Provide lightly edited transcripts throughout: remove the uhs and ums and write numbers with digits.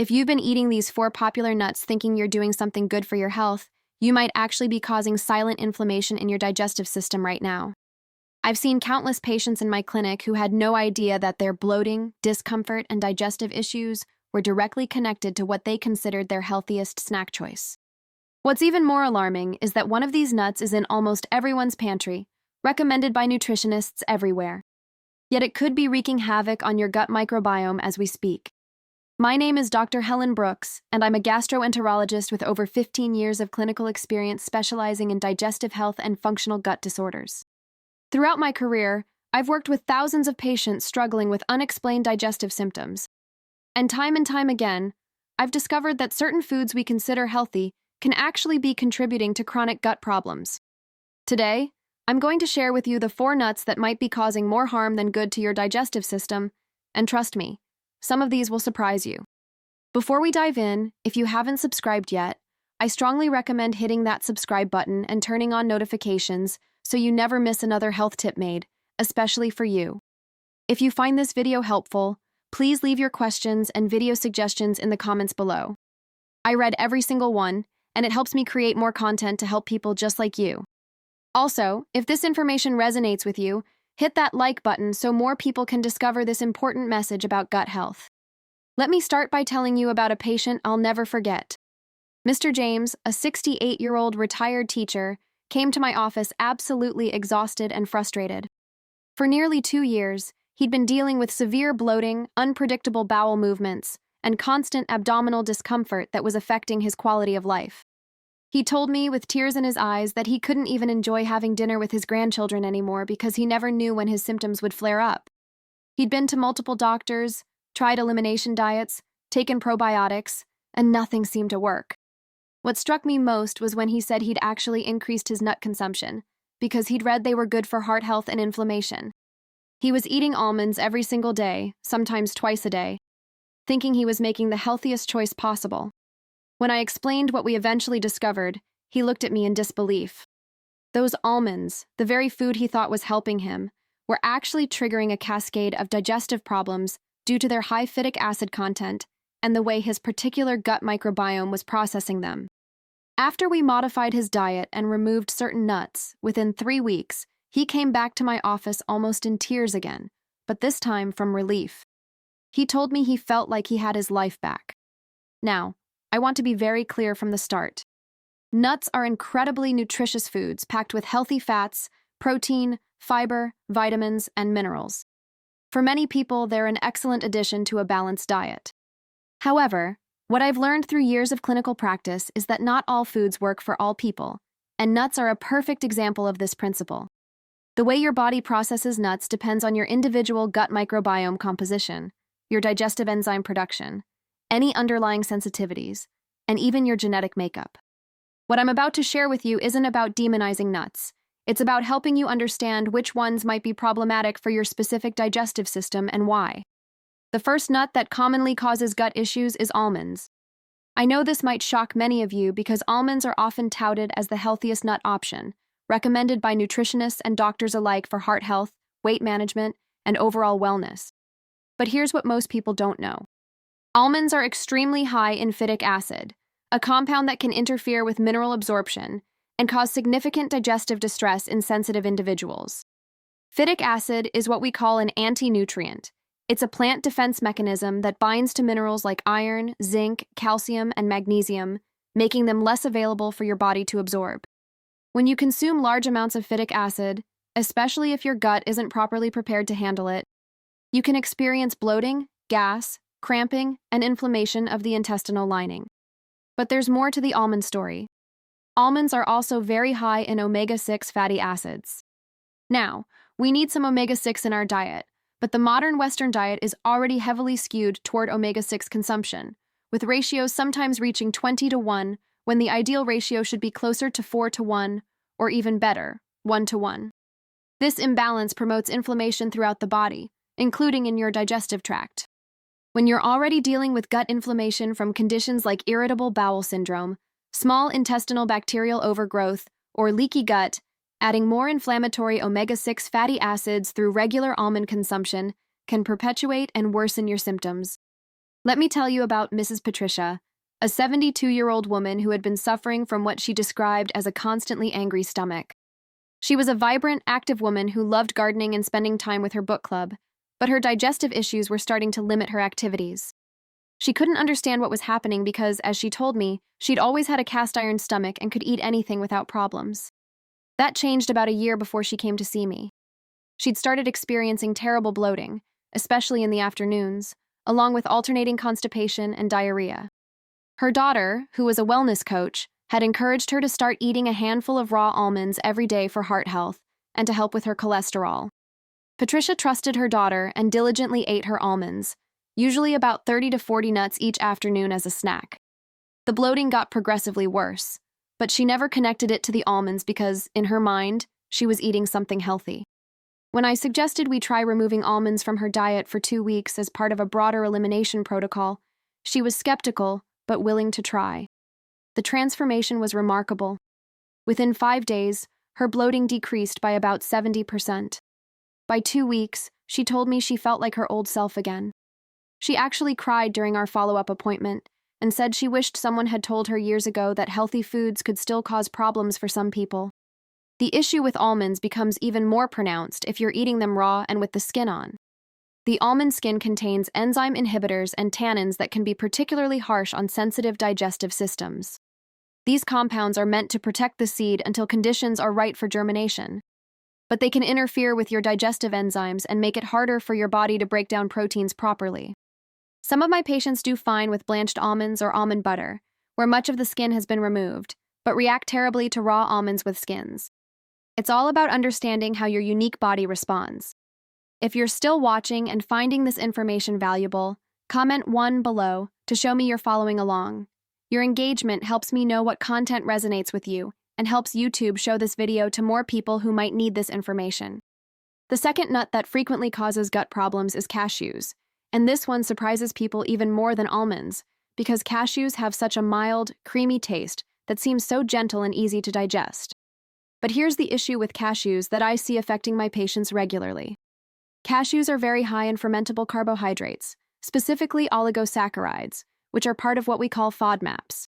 If you've been eating these four popular nuts thinking you're doing something good for your health, you might actually be causing silent inflammation in your digestive system right now. I've seen countless patients in my clinic who had no idea that their bloating, discomfort, and digestive issues were directly connected to what they considered their healthiest snack choice. What's even more alarming is that one of these nuts is in almost everyone's pantry, recommended by nutritionists everywhere. Yet it could be wreaking havoc on your gut microbiome as we speak. My name is Dr. Helen Brooks, and I'm a gastroenterologist with over 15 years of clinical experience specializing in digestive health and functional gut disorders. Throughout my career, I've worked with thousands of patients struggling with unexplained digestive symptoms. And time again, I've discovered that certain foods we consider healthy can actually be contributing to chronic gut problems. Today, I'm going to share with you the 4 nuts that might be causing more harm than good to your digestive system, and trust me, some of these will surprise you. Before we dive in, if you haven't subscribed yet, I strongly recommend hitting that subscribe button and turning on notifications so you never miss another health tip made, especially for you. If you find this video helpful, please leave your questions and video suggestions in the comments below. I read every single one, and it helps me create more content to help people just like you. Also, if this information resonates with you, hit that like button so more people can discover this important message about gut health. Let me start by telling you about a patient I'll never forget. Mr. James, a 68-year-old retired teacher, came to my office absolutely exhausted and frustrated. For nearly 2 years, he'd been dealing with severe bloating, unpredictable bowel movements, and constant abdominal discomfort that was affecting his quality of life. He told me with tears in his eyes that he couldn't even enjoy having dinner with his grandchildren anymore because he never knew when his symptoms would flare up. He'd been to multiple doctors, tried elimination diets, taken probiotics, and nothing seemed to work. What struck me most was when he said he'd actually increased his nut consumption because he'd read they were good for heart health and inflammation. He was eating almonds every single day, sometimes twice a day, thinking he was making the healthiest choice possible. When I explained what we eventually discovered, he looked at me in disbelief. Those almonds, the very food he thought was helping him, were actually triggering a cascade of digestive problems due to their high phytic acid content and the way his particular gut microbiome was processing them. After we modified his diet and removed certain nuts, within 3 weeks, he came back to my office almost in tears again, but this time from relief. He told me he felt like he had his life back. Now, I want to be very clear from the start. Nuts are incredibly nutritious foods packed with healthy fats, protein, fiber, vitamins, and minerals. For many people, they're an excellent addition to a balanced diet. However, what I've learned through years of clinical practice is that not all foods work for all people, and nuts are a perfect example of this principle. The way your body processes nuts depends on your individual gut microbiome composition, your digestive enzyme production, any underlying sensitivities, and even your genetic makeup. What I'm about to share with you isn't about demonizing nuts. It's about helping you understand which ones might be problematic for your specific digestive system and why. The first nut that commonly causes gut issues is almonds. I know this might shock many of you because almonds are often touted as the healthiest nut option, recommended by nutritionists and doctors alike for heart health, weight management, and overall wellness. But here's what most people don't know. Almonds are extremely high in phytic acid, a compound that can interfere with mineral absorption and cause significant digestive distress in sensitive individuals. Phytic acid is what we call an anti-nutrient. It's a plant defense mechanism that binds to minerals like iron, zinc, calcium, and magnesium, making them less available for your body to absorb. When you consume large amounts of phytic acid, especially if your gut isn't properly prepared to handle it, you can experience bloating, gas, cramping, and inflammation of the intestinal lining. But there's more to the almond story. Almonds are also very high in omega-6 fatty acids. Now, we need some omega-6 in our diet, but the modern Western diet is already heavily skewed toward omega-6 consumption, with ratios sometimes reaching 20-1, when the ideal ratio should be closer to 4-1, or even better, 1-1. This imbalance promotes inflammation throughout the body, including in your digestive tract. When you're already dealing with gut inflammation from conditions like irritable bowel syndrome, small intestinal bacterial overgrowth, or leaky gut, adding more inflammatory omega-6 fatty acids through regular almond consumption can perpetuate and worsen your symptoms. Let me tell you about Mrs. Patricia, a 72-year-old woman who had been suffering from what she described as a constantly angry stomach. She was a vibrant, active woman who loved gardening and spending time with her book club, but her digestive issues were starting to limit her activities. She couldn't understand what was happening because, as she told me, she'd always had a cast-iron stomach and could eat anything without problems. That changed about a year before she came to see me. She'd started experiencing terrible bloating, especially in the afternoons, along with alternating constipation and diarrhea. Her daughter, who was a wellness coach, had encouraged her to start eating a handful of raw almonds every day for heart health and to help with her cholesterol. Patricia trusted her daughter and diligently ate her almonds, usually about 30 to 40 nuts each afternoon as a snack. The bloating got progressively worse, but she never connected it to the almonds because, in her mind, she was eating something healthy. When I suggested we try removing almonds from her diet for 2 weeks as part of a broader elimination protocol, she was skeptical but willing to try. The transformation was remarkable. Within 5 days, her bloating decreased by about 70%. By 2 weeks, she told me she felt like her old self again. She actually cried during our follow-up appointment and said she wished someone had told her years ago that healthy foods could still cause problems for some people. The issue with almonds becomes even more pronounced if you're eating them raw and with the skin on. The almond skin contains enzyme inhibitors and tannins that can be particularly harsh on sensitive digestive systems. These compounds are meant to protect the seed until conditions are right for germination. But they can interfere with your digestive enzymes and make it harder for your body to break down proteins properly. Some of my patients do fine with blanched almonds or almond butter, where much of the skin has been removed, but react terribly to raw almonds with skins. It's all about understanding how your unique body responds. If you're still watching and finding this information valuable, comment 1 below to show me you're following along. Your engagement helps me know what content resonates with you and helps YouTube show this video to more people who might need this information. The second nut that frequently causes gut problems is cashews, and this one surprises people even more than almonds because cashews have such a mild, creamy taste that seems so gentle and easy to digest. But here's the issue with cashews that I see affecting my patients regularly. Cashews are very high in fermentable carbohydrates, specifically oligosaccharides, which are part of what we call FODMAPs.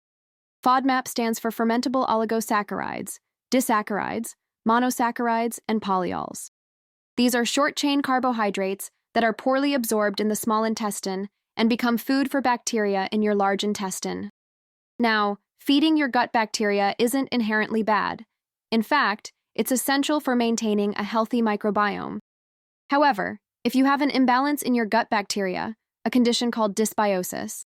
FODMAP stands for fermentable oligosaccharides, disaccharides, monosaccharides, and polyols. These are short-chain carbohydrates that are poorly absorbed in the small intestine and become food for bacteria in your large intestine. Now, feeding your gut bacteria isn't inherently bad. In fact, it's essential for maintaining a healthy microbiome. However, if you have an imbalance in your gut bacteria, a condition called dysbiosis,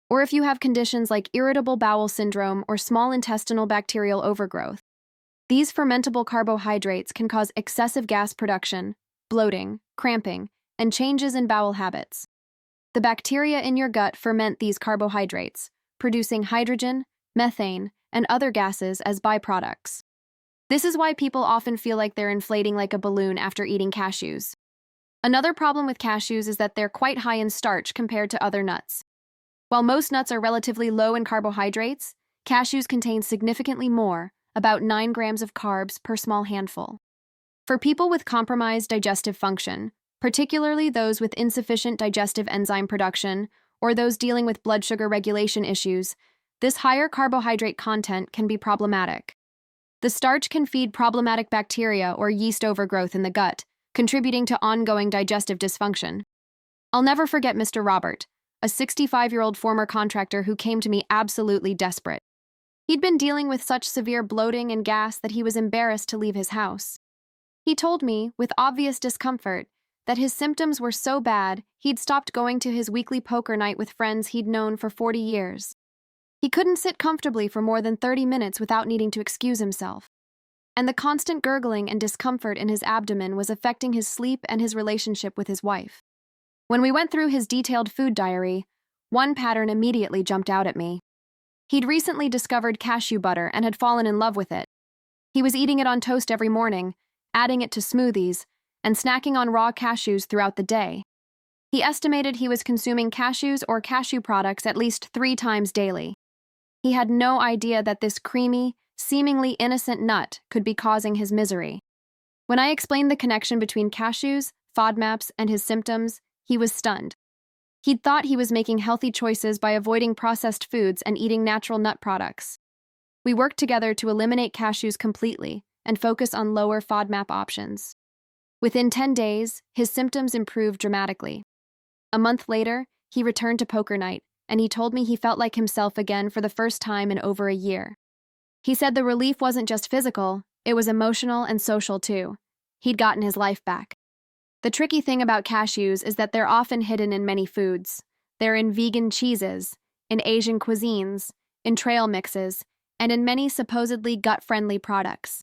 or if you have conditions like irritable bowel syndrome or small intestinal bacterial overgrowth, these fermentable carbohydrates can cause excessive gas production, bloating, cramping, and changes in bowel habits. The bacteria in your gut ferment these carbohydrates, producing hydrogen, methane, and other gases as byproducts. This is why people often feel like they're inflating like a balloon after eating cashews. Another problem with cashews is that they're quite high in starch compared to other nuts. While most nuts are relatively low in carbohydrates, cashews contain significantly more, about 9 grams of carbs per small handful. For people with compromised digestive function, particularly those with insufficient digestive enzyme production or those dealing with blood sugar regulation issues, this higher carbohydrate content can be problematic. The starch can feed problematic bacteria or yeast overgrowth in the gut, contributing to ongoing digestive dysfunction. I'll never forget Mr. Robert, a 65-year-old former contractor who came to me absolutely desperate. He'd been dealing with such severe bloating and gas that he was embarrassed to leave his house. He told me, with obvious discomfort, that his symptoms were so bad he'd stopped going to his weekly poker night with friends he'd known for 40 years. He couldn't sit comfortably for more than 30 minutes without needing to excuse himself. And the constant gurgling and discomfort in his abdomen was affecting his sleep and his relationship with his wife. When we went through his detailed food diary, one pattern immediately jumped out at me. He'd recently discovered cashew butter and had fallen in love with it. He was eating it on toast every morning, adding it to smoothies, and snacking on raw cashews throughout the day. He estimated he was consuming cashews or cashew products at least 3 times daily. He had no idea that this creamy, seemingly innocent nut could be causing his misery. When I explained the connection between cashews, FODMAPs, and his symptoms, he was stunned. He'd thought he was making healthy choices by avoiding processed foods and eating natural nut products. We worked together to eliminate cashews completely and focus on lower FODMAP options. Within 10 days, his symptoms improved dramatically. A month later, he returned to poker night, and he told me he felt like himself again for the first time in over a year. He said the relief wasn't just physical, it was emotional and social too. He'd gotten his life back. The tricky thing about cashews is that they're often hidden in many foods. They're in vegan cheeses, in Asian cuisines, in trail mixes, and in many supposedly gut-friendly products.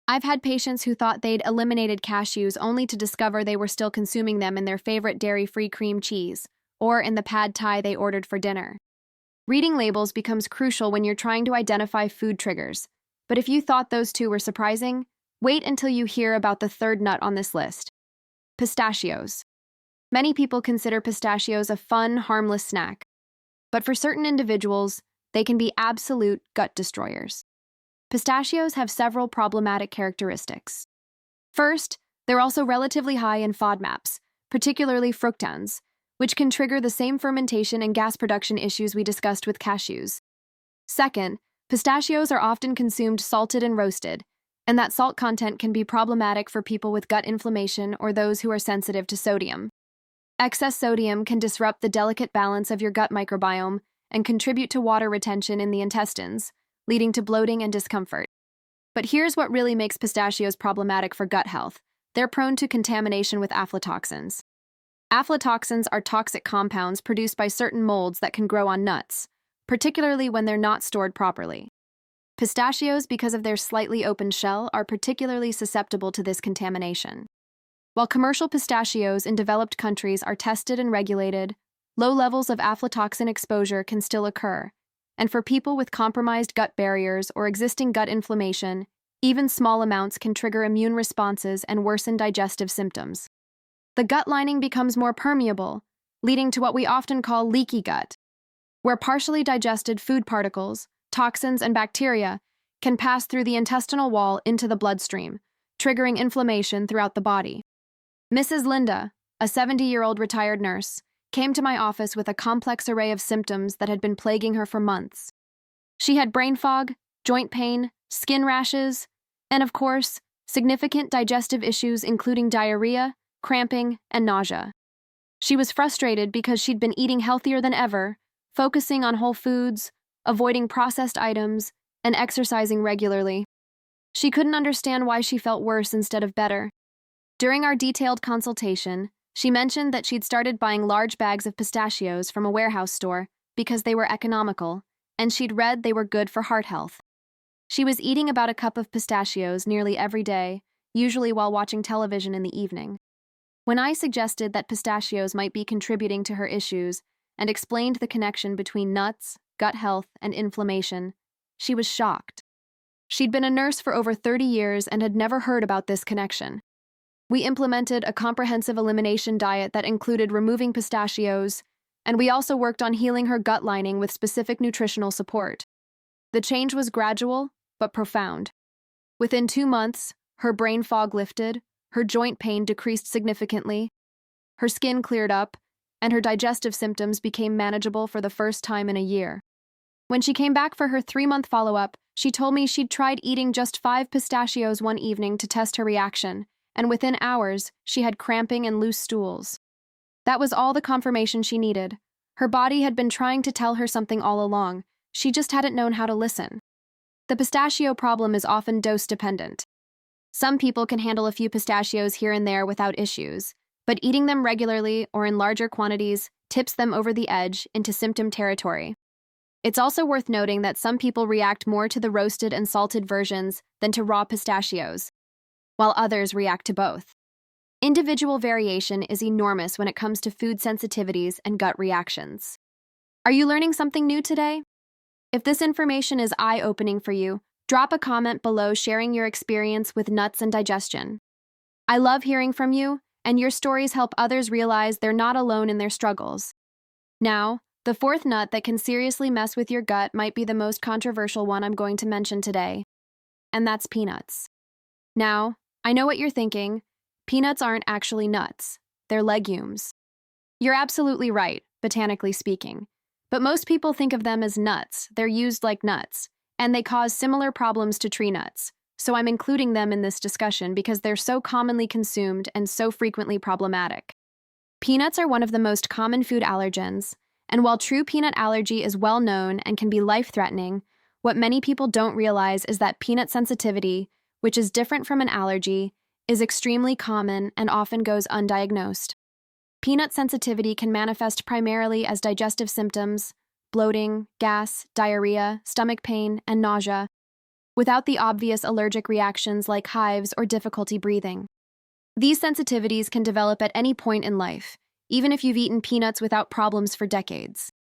I've had patients who thought they'd eliminated cashews only to discover they were still consuming them in their favorite dairy-free cream cheese, or in the pad thai they ordered for dinner. Reading labels becomes crucial when you're trying to identify food triggers, but if you thought those two were surprising, wait until you hear about the third nut on this list: pistachios. Many people consider pistachios a fun, harmless snack, but for certain individuals, they can be absolute gut destroyers. Pistachios have several problematic characteristics. First, they're also relatively high in FODMAPs, particularly fructans, which can trigger the same fermentation and gas production issues we discussed with cashews. Second, pistachios are often consumed salted and roasted, and that salt content can be problematic for people with gut inflammation or those who are sensitive to sodium. Excess sodium can disrupt the delicate balance of your gut microbiome and contribute to water retention in the intestines, leading to bloating and discomfort. But here's what really makes pistachios problematic for gut health. They're prone to contamination with aflatoxins. Aflatoxins are toxic compounds produced by certain molds that can grow on nuts, particularly when they're not stored properly. Pistachios, because of their slightly open shell, are particularly susceptible to this contamination. While commercial pistachios in developed countries are tested and regulated, low levels of aflatoxin exposure can still occur, and for people with compromised gut barriers or existing gut inflammation, even small amounts can trigger immune responses and worsen digestive symptoms. The gut lining becomes more permeable, leading to what we often call leaky gut, where partially digested food particles, toxins, and bacteria can pass through the intestinal wall into the bloodstream, triggering inflammation throughout the body. Mrs. Linda, a 70-year-old retired nurse, came to my office with a complex array of symptoms that had been plaguing her for months. She had brain fog, joint pain, skin rashes, and of course, significant digestive issues including diarrhea, cramping, and nausea. She was frustrated because she'd been eating healthier than ever, focusing on whole foods, avoiding processed items, and exercising regularly. She couldn't understand why she felt worse instead of better. During our detailed consultation, she mentioned that she'd started buying large bags of pistachios from a warehouse store because they were economical, and she'd read they were good for heart health. She was eating about a cup of pistachios nearly every day, usually while watching television in the evening. When I suggested that pistachios might be contributing to her issues and explained the connection between nuts, gut health, and inflammation, she was shocked. She'd been a nurse for over 30 years and had never heard about this connection. We implemented a comprehensive elimination diet that included removing pistachios, and we also worked on healing her gut lining with specific nutritional support. The change was gradual, but profound. Within 2 months, her brain fog lifted, her joint pain decreased significantly, her skin cleared up, and her digestive symptoms became manageable for the first time in a year. When she came back for her 3-month follow-up, she told me she'd tried eating just 5 pistachios one evening to test her reaction, and within hours, she had cramping and loose stools. That was all the confirmation she needed. Her body had been trying to tell her something all along. She just hadn't known how to listen. The pistachio problem is often dose-dependent. Some people can handle a few pistachios here and there without issues, but eating them regularly or in larger quantities tips them over the edge into symptom territory. It's also worth noting that some people react more to the roasted and salted versions than to raw pistachios, while others react to both. Individual variation is enormous when it comes to food sensitivities and gut reactions. Are you learning something new today? If this information is eye-opening for you, drop a comment below sharing your experience with nuts and digestion. I love hearing from you, and your stories help others realize they're not alone in their struggles. Now, the 4th nut that can seriously mess with your gut might be the most controversial one I'm going to mention today, and that's peanuts. Now, I know what you're thinking. Peanuts aren't actually nuts. They're legumes. You're absolutely right. botanically speaking. But most people think of them as nuts. They're used like nuts, and they cause similar problems to tree nuts. So I'm including them in this discussion because they're so commonly consumed and so frequently problematic. Peanuts are one of the most common food allergens, and while true peanut allergy is well known and can be life-threatening, what many people don't realize is that peanut sensitivity, which is different from an allergy, is extremely common and often goes undiagnosed. Peanut sensitivity can manifest primarily as digestive symptoms, bloating, gas, diarrhea, stomach pain, and nausea, without the obvious allergic reactions like hives or difficulty breathing. These sensitivities can develop at any point in life, even if you've eaten peanuts without problems for decades.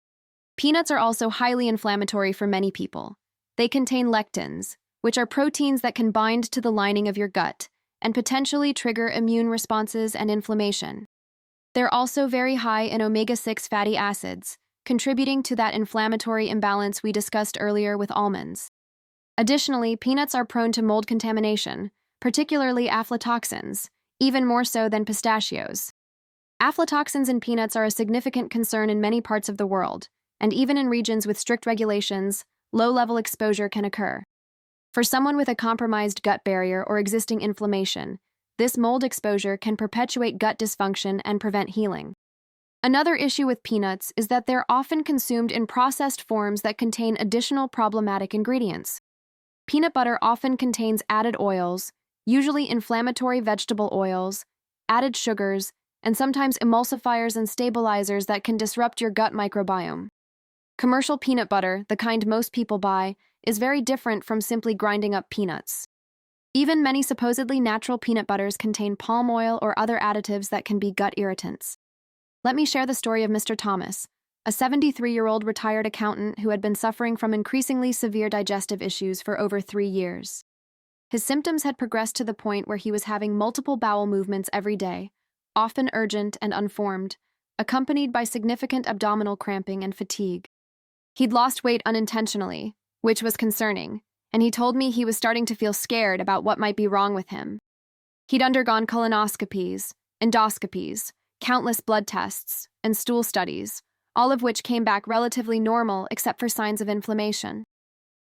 Peanuts are also highly inflammatory for many people. They contain lectins, which are proteins that can bind to the lining of your gut and potentially trigger immune responses and inflammation. They're also very high in omega-6 fatty acids, contributing to that inflammatory imbalance we discussed earlier with almonds. Additionally, peanuts are prone to mold contamination, particularly aflatoxins, even more so than pistachios. Aflatoxins in peanuts are a significant concern in many parts of the world, and even in regions with strict regulations, low-level exposure can occur. For someone with a compromised gut barrier or existing inflammation, this mold exposure can perpetuate gut dysfunction and prevent healing. Another issue with peanuts is that they're often consumed in processed forms that contain additional problematic ingredients. Peanut butter often contains added oils, usually inflammatory vegetable oils, added sugars, and sometimes emulsifiers and stabilizers that can disrupt your gut microbiome. Commercial peanut butter, the kind most people buy, is very different from simply grinding up peanuts. Even many supposedly natural peanut butters contain palm oil or other additives that can be gut irritants. Let me share the story of Mr. Thomas, a 73-year-old retired accountant who had been suffering from increasingly severe digestive issues for over 3 years. His symptoms had progressed to the point where he was having multiple bowel movements every day, often urgent and unformed, accompanied by significant abdominal cramping and fatigue. He'd lost weight unintentionally, which was concerning, and he told me he was starting to feel scared about what might be wrong with him. He'd undergone colonoscopies, endoscopies, countless blood tests, and stool studies, all of which came back relatively normal except for signs of inflammation.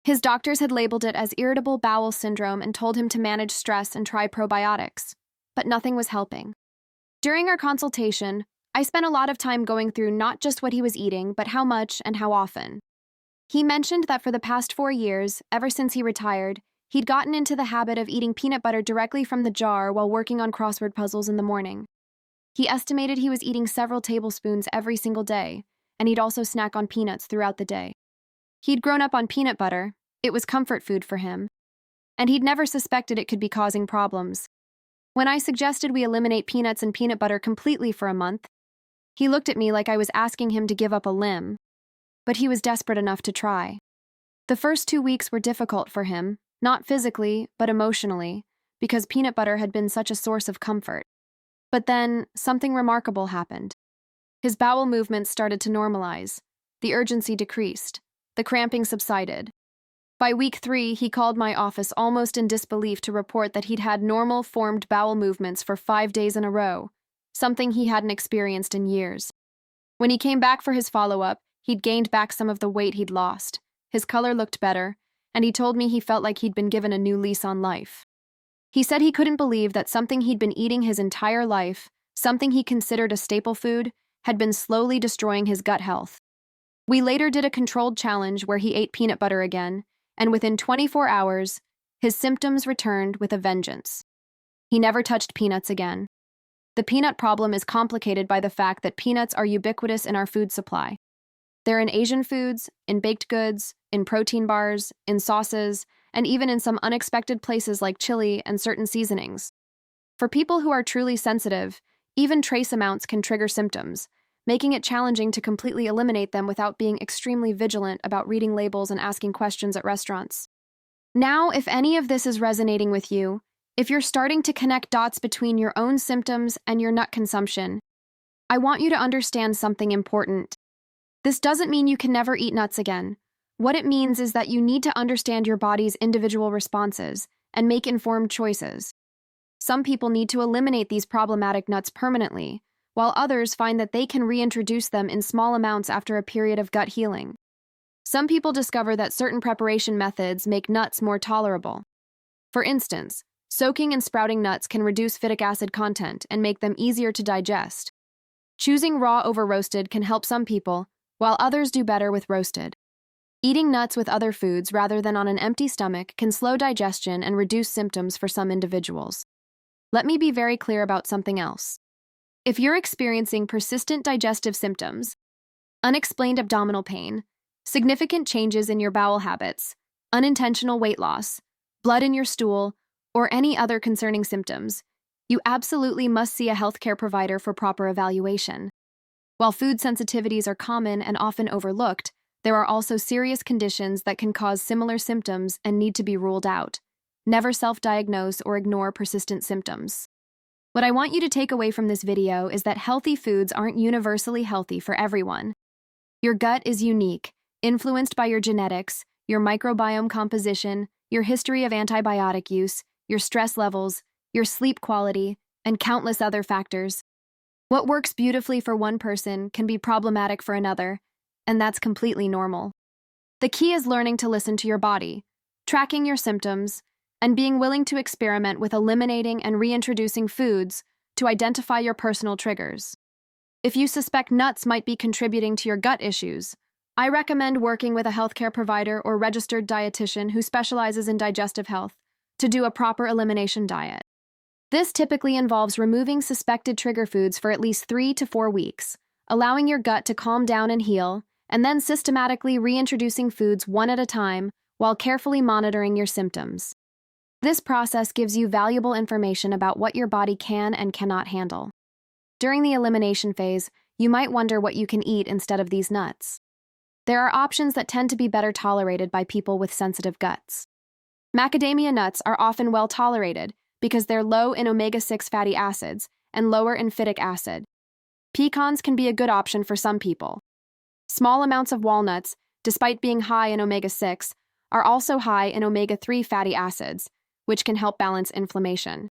His doctors had labeled it as irritable bowel syndrome and told him to manage stress and try probiotics, but nothing was helping. During our consultation, I spent a lot of time going through not just what he was eating, but how much and how often. He mentioned that for the past 4 years, ever since he retired, he'd gotten into the habit of eating peanut butter directly from the jar while working on crossword puzzles in the morning. He estimated he was eating several tablespoons every single day, and he'd also snack on peanuts throughout the day. He'd grown up on peanut butter, it was comfort food for him, and he'd never suspected it could be causing problems. When I suggested we eliminate peanuts and peanut butter completely for a month, he looked at me like I was asking him to give up a limb, but he was desperate enough to try. The first 2 weeks were difficult for him, not physically, but emotionally, because peanut butter had been such a source of comfort. But then, something remarkable happened. His bowel movements started to normalize, the urgency decreased, the cramping subsided. By week 3, he called my office almost in disbelief to report that he'd had normal formed bowel movements for 5 days in a row, something he hadn't experienced in years. When he came back for his follow-up, he'd gained back some of the weight he'd lost, his color looked better, and he told me he felt like he'd been given a new lease on life. He said he couldn't believe that something he'd been eating his entire life, something he considered a staple food, had been slowly destroying his gut health. We later did a controlled challenge where he ate peanut butter again, and within 24 hours, his symptoms returned with a vengeance. He never touched peanuts again. The peanut problem is complicated by the fact that peanuts are ubiquitous in our food supply. They're in Asian foods, in baked goods, in protein bars, in sauces, and even in some unexpected places like chili and certain seasonings. For people who are truly sensitive, even trace amounts can trigger symptoms, making it challenging to completely eliminate them without being extremely vigilant about reading labels and asking questions at restaurants. Now, if any of this is resonating with you, if you're starting to connect dots between your own symptoms and your nut consumption, I want you to understand something important. This doesn't mean you can never eat nuts again. What it means is that you need to understand your body's individual responses and make informed choices. Some people need to eliminate these problematic nuts permanently, while others find that they can reintroduce them in small amounts after a period of gut healing. Some people discover that certain preparation methods make nuts more tolerable. For instance, soaking and sprouting nuts can reduce phytic acid content and make them easier to digest. Choosing raw over roasted can help some people, while others do better with roasted. Eating nuts with other foods rather than on an empty stomach can slow digestion and reduce symptoms for some individuals. Let me be very clear about something else. If you're experiencing persistent digestive symptoms, unexplained abdominal pain, significant changes in your bowel habits, unintentional weight loss, blood in your stool, or any other concerning symptoms, you absolutely must see a healthcare provider for proper evaluation. While food sensitivities are common and often overlooked, there are also serious conditions that can cause similar symptoms and need to be ruled out. Never self-diagnose or ignore persistent symptoms. What I want you to take away from this video is that healthy foods aren't universally healthy for everyone. Your gut is unique, influenced by your genetics, your microbiome composition, your history of antibiotic use, your stress levels, your sleep quality, and countless other factors. What works beautifully for one person can be problematic for another, and that's completely normal. The key is learning to listen to your body, tracking your symptoms, and being willing to experiment with eliminating and reintroducing foods to identify your personal triggers. If you suspect nuts might be contributing to your gut issues, I recommend working with a healthcare provider or registered dietitian who specializes in digestive health to do a proper elimination diet. This typically involves removing suspected trigger foods for at least 3 to 4 weeks, allowing your gut to calm down and heal, and then systematically reintroducing foods one at a time while carefully monitoring your symptoms. This process gives you valuable information about what your body can and cannot handle. During the elimination phase, you might wonder what you can eat instead of these nuts. There are options that tend to be better tolerated by people with sensitive guts. Macadamia nuts are often well tolerated because they're low in omega-6 fatty acids and lower in phytic acid. Pecans can be a good option for some people. Small amounts of walnuts, despite being high in omega-6, are also high in omega-3 fatty acids, which can help balance inflammation.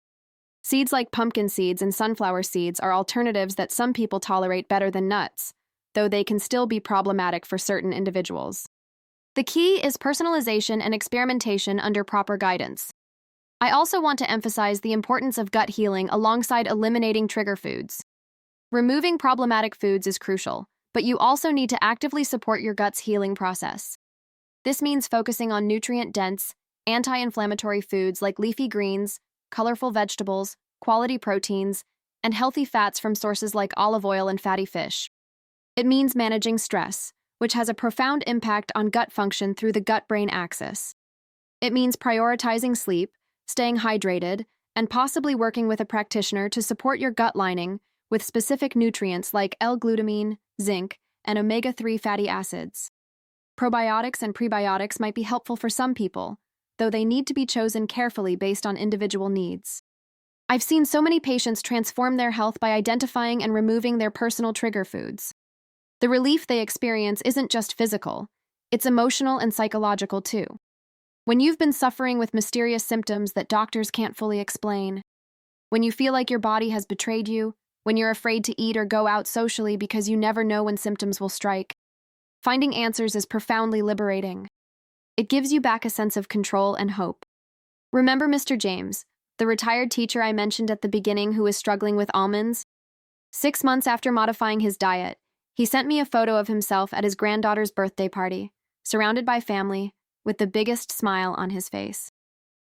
Seeds like pumpkin seeds and sunflower seeds are alternatives that some people tolerate better than nuts, though they can still be problematic for certain individuals. The key is personalization and experimentation under proper guidance. I also want to emphasize the importance of gut healing alongside eliminating trigger foods. Removing problematic foods is crucial, but you also need to actively support your gut's healing process. This means focusing on nutrient-dense, anti-inflammatory foods like leafy greens, colorful vegetables, quality proteins, and healthy fats from sources like olive oil and fatty fish. It means managing stress, which has a profound impact on gut function through the gut-brain axis. It means prioritizing sleep, staying hydrated, and possibly working with a practitioner to support your gut lining with specific nutrients like L-glutamine, zinc, and omega-3 fatty acids. Probiotics and prebiotics might be helpful for some people, though they need to be chosen carefully based on individual needs. I've seen so many patients transform their health by identifying and removing their personal trigger foods. The relief they experience isn't just physical, it's emotional and psychological too. When you've been suffering with mysterious symptoms that doctors can't fully explain, when you feel like your body has betrayed you, when you're afraid to eat or go out socially because you never know when symptoms will strike, finding answers is profoundly liberating. It gives you back a sense of control and hope. Remember Mr. James, the retired teacher I mentioned at the beginning who was struggling with almonds? 6 months after modifying his diet, he sent me a photo of himself at his granddaughter's birthday party, surrounded by family, with the biggest smile on his face.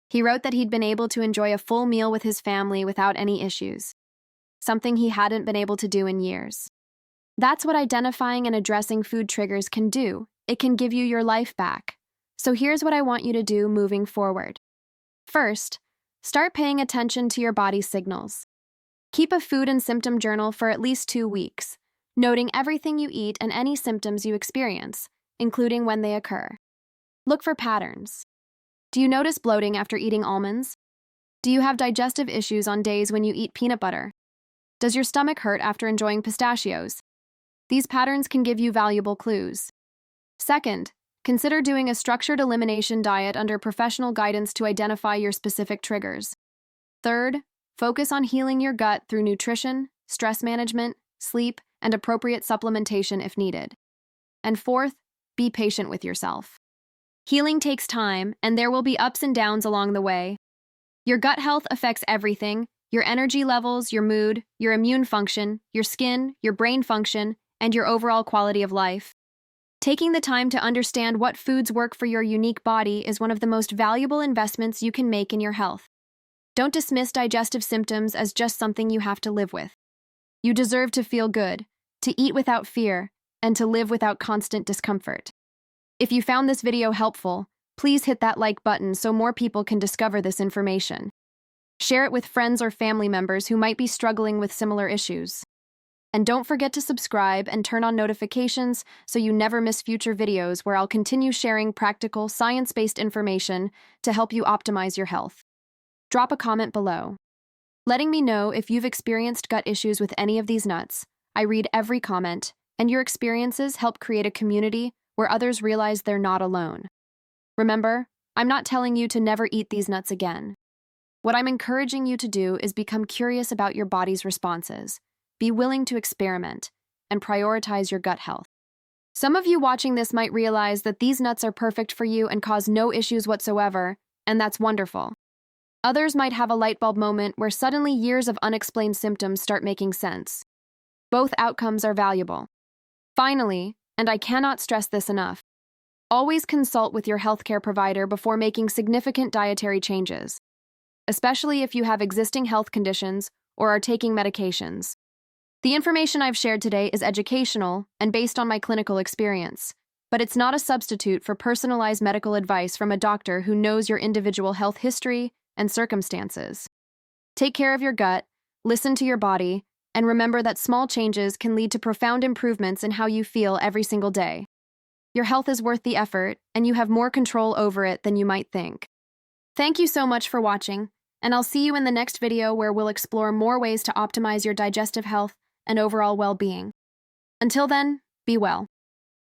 He wrote that he'd been able to enjoy a full meal with his family without any issues, something he hadn't been able to do in years. That's what identifying and addressing food triggers can do. It can give you your life back. So here's what I want you to do moving forward. First, start paying attention to your body's signals. Keep a food and symptom journal for at least 2 weeks, noting everything you eat and any symptoms you experience, including when they occur. Look for patterns. Do you notice bloating after eating almonds? Do you have digestive issues on days when you eat peanut butter? Does your stomach hurt after enjoying pistachios? These patterns can give you valuable clues. Second, consider doing a structured elimination diet under professional guidance to identify your specific triggers. Third, focus on healing your gut through nutrition, stress management, sleep, and appropriate supplementation if needed. And fourth, be patient with yourself. Healing takes time, and there will be ups and downs along the way. Your gut health affects everything: your energy levels, your mood, your immune function, your skin, your brain function, and your overall quality of life. Taking the time to understand what foods work for your unique body is one of the most valuable investments you can make in your health. Don't dismiss digestive symptoms as just something you have to live with. You deserve to feel good, to eat without fear, and to live without constant discomfort. If you found this video helpful, please hit that like button so more people can discover this information. Share it with friends or family members who might be struggling with similar issues. And don't forget to subscribe and turn on notifications so you never miss future videos where I'll continue sharing practical, science-based information to help you optimize your health. Drop a comment below, letting me know if you've experienced gut issues with any of these nuts. I read every comment, and your experiences help create a community where others realize they're not alone. Remember, I'm not telling you to never eat these nuts again. What I'm encouraging you to do is become curious about your body's responses, be willing to experiment, and prioritize your gut health. Some of you watching this might realize that these nuts are perfect for you and cause no issues whatsoever, and that's wonderful. Others might have a light bulb moment where suddenly years of unexplained symptoms start making sense. Both outcomes are valuable. Finally, and I cannot stress this enough, always consult with your healthcare provider before making significant dietary changes, especially if you have existing health conditions or are taking medications. The information I've shared today is educational and based on my clinical experience, but it's not a substitute for personalized medical advice from a doctor who knows your individual health history and circumstances. Take care of your gut, listen to your body, and remember that small changes can lead to profound improvements in how you feel every single day. Your health is worth the effort, and you have more control over it than you might think. Thank you so much for watching, and I'll see you in the next video where we'll explore more ways to optimize your digestive health and overall well-being. Until then, be well.